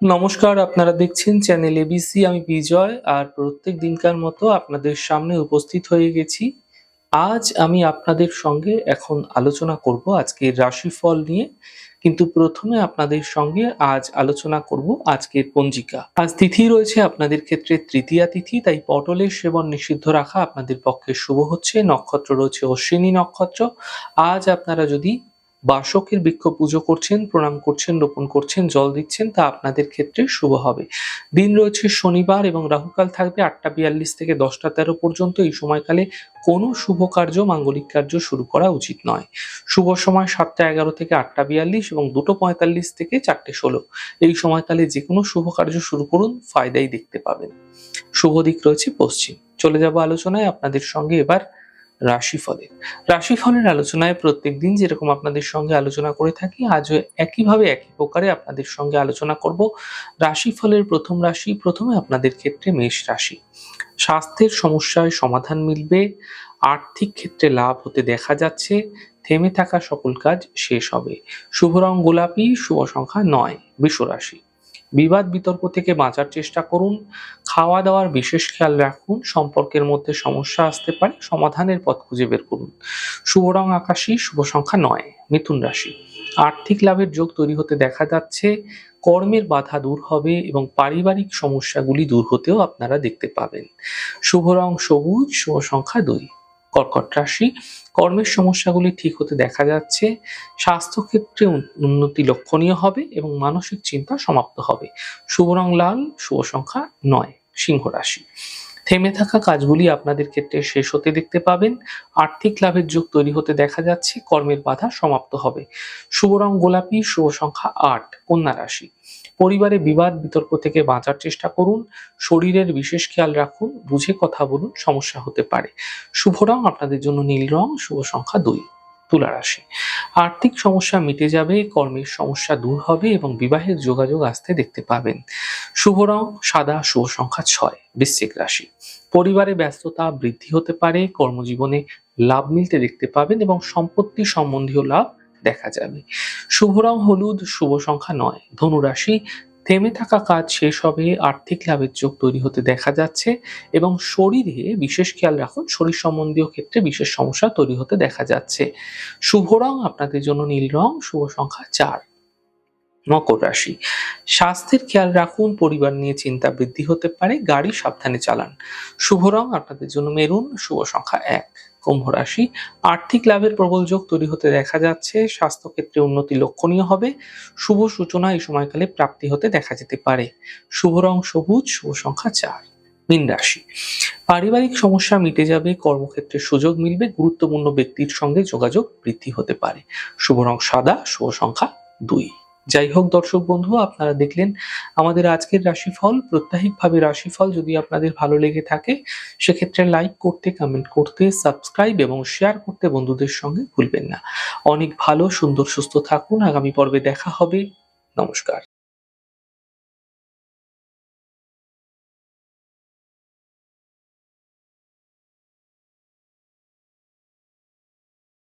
নমস্কার, আপনারা দেখছেন চ্যানেল এবিসি। আমি বিজয় আর প্রত্যেক দিনকার মতো আপনাদের সামনে উপস্থিত হয়ে গেছি। আজ আমি আপনাদের সঙ্গে এখন আলোচনা করব আজকের রাশিফল নিয়ে। কিন্তু প্রথমে আপনাদের সঙ্গে আজ আলোচনা করব আজকের পঞ্জিকা। আজ তিথি রয়েছে আপনাদের ক্ষেত্রে তৃতীয়া তিথি, তাই পটলের সেবন নিষিদ্ধ রাখা আপনাদের পক্ষে শুভ হচ্ছে। নক্ষত্র রয়েছে অশ্বিনী নক্ষত্র। আজ আপনারা যদি বাসকের বৃক্ষ পুজো করছেন, প্রণাম করছেন, রোপণ করছেন, জল দিচ্ছেন, তা আপনাদের ক্ষেত্রে শুভ হবে। দিন রয়েছে শনিবার এবং রাহুকাল থাকবে ৮টা ৪২ থেকে ১০টা ১৩ পর্যন্ত। এই সময়কালে কোনো শুভ কার্য, মাঙ্গলিক কার্য শুরু করা উচিত নয়। শুভ সময় ৭টা ১১ থেকে ৮টা ৪২ এবং ২টো ৪৫ থেকে ৪টে ১৬। এই সময়কালে যে কোনো শুভ কার্য শুরু করুন, ফায়দাই দেখতে পাবেন। শুভ দিক রয়েছে পশ্চিম। চলে যাব আলোচনায় আপনাদের সঙ্গে এবার রাশিফলের। রাশিফলের আলোচনায় প্রত্যেকদিন যেরকম আপনাদের সঙ্গে আলোচনা করে থাকি, আজও একইভাবে একই প্রকারে আপনাদের সঙ্গে আলোচনা করব। রাশিফলের প্রথম রাশি, প্রথমে আপনাদের ক্ষেত্রে মেষ রাশি। স্বাস্থ্যের সমস্যায় সমাধান মিলবে, আর্থিক ক্ষেত্রে লাভ হতে দেখা যাচ্ছে, থেমে থাকা সকল কাজ শেষ হবে। শুভ রং গোলাপি, শুভ সংখ্যা ৯। বৃষ রাশি। বিবাদ বিতর্ক থেকে বাঁচার চেষ্টা করুন, খাওয়া দাওয়ার বিশেষ খেয়াল রাখুন, সম্পর্কের মধ্যে সমস্যা আসতে পারে, সমাধানের পথ খুঁজে বের করুন। শুভ রং আকাশী, শুভ সংখ্যা ৯। মিথুন রাশি। আর্থিক লাভের যোগ তৈরি হতে দেখা যাচ্ছে, কর্মের বাধা দূর হবে এবং পারিবারিক সমস্যাগুলি দূর হতেও আপনারা দেখতে পাবেন। শুভ রং সবুজ, শুভ সংখ্যা ২। কর্কট রাশি। কর্মের সমস্যাগুলি ঠিক হতে দেখা যাচ্ছে, স্বাস্থ্যক্ষেত্রে উন্নতি লক্ষণীয় হবে এবং মানসিক চিন্তা সমাপ্ত হবে। শুভ রং লাল, শুভ সংখ্যা ৯। সিংহ রাশি। থেমে থাকা কাজগুলি আপনাদের ক্ষেত্রে শেষ হতে দেখতে পাবেন, আর্থিক লাভের যোগ তৈরি হতে দেখা যাচ্ছে, কর্মের বাধা সমাপ্ত হবে। শুভ রং গোলাপি, শুভ সংখ্যা ৮। কন্যা রাশি। পরিবারে বিবাদ বিতর্ক থেকে বাঁচার চেষ্টা করুন, শরীরের বিশেষ খেয়াল রাখুন, বুঝে কথা বলুন, সমস্যা হতে পারে। শুভ রং আপনাদের জন্য নীল রং, শুভ সংখ্যা ২। তুলা রাশি। আর্থিক সমস্যা মিটে যাবে, কর্মের সমস্যা দূর হবে এবং বিবাহের যোগাযোগ আসতে দেখতে পাবেন। শুভ রং সাদা, শুভ সংখ্যা ৬। বৃশ্চিক রাশি। পরিবারে ব্যস্ততা বৃদ্ধি হতে পারে, কর্মজীবনে লাভ মিলতে দেখতে পাবেন এবং সম্পত্তি সম্বন্ধীয় লাভ দেখা যাবে। শুভ রং হলুদ, শুভ সংখ্যা ৯। ধনু রাশি। থেমে থাকা কাজ শেষ হবে, আর্থিক লাভের যোগ তৈরি হতে দেখা যাচ্ছে এবং শরীরে বিশেষ খেয়াল রাখুন, শরীর সম্বন্ধীয় ক্ষেত্রে বিশেষ সমস্যা তৈরি হতে দেখা যাচ্ছে। শুভ রং আপনাদের জন্য নীল রং, শুভ সংখ্যা ৪। মকর রাশি। স্বাস্থ্যের খেয়াল রাখুন, পরিবার নিয়ে চিন্তা বৃদ্ধি হতে পারে, গাড়ি সাবধানে চালান। শুভ রং আপনাদের জন্য মেরুন, শুভ সংখ্যা ১। কুম্ভ রাশি। আর্থিক লাভের প্রবল যোগ তৈরি হতে দেখা যাচ্ছে, স্বাস্থ্যক্ষেত্রে উন্নতি লক্ষণীয় হবে, শুভ সূচনা এই সময়কালে প্রাপ্তি হতে দেখা যেতে পারে। শুভ রং সবুজ, শুভ সংখ্যা ৪। মীন রাশি। পারিবারিক সমস্যা মিটে যাবে, কর্মক্ষেত্রে সুযোগ মিলবে, গুরুত্বপূর্ণ ব্যক্তির সঙ্গে যোগাযোগ বৃদ্ধি হতে পারে। শুভ রং সাদা, শুভ সংখ্যা ২। যাই হোক দর্শক বন্ধু, আপনারা দেখলেন আমাদের আজকের রাশিফল। প্রত্যাহিকভাবে রাশিফল যদি আপনাদের ভালো লেগে থাকে, সেক্ষেত্রে লাইক করতে, কমেন্ট করতে, সাবস্ক্রাইব এবং শেয়ার করতে বন্ধুদের সঙ্গে ভুলবেন না। অনেক ভালো, সুন্দর, সুস্থ থাকুন। আগামী পর্বে দেখা হবে। নমস্কার।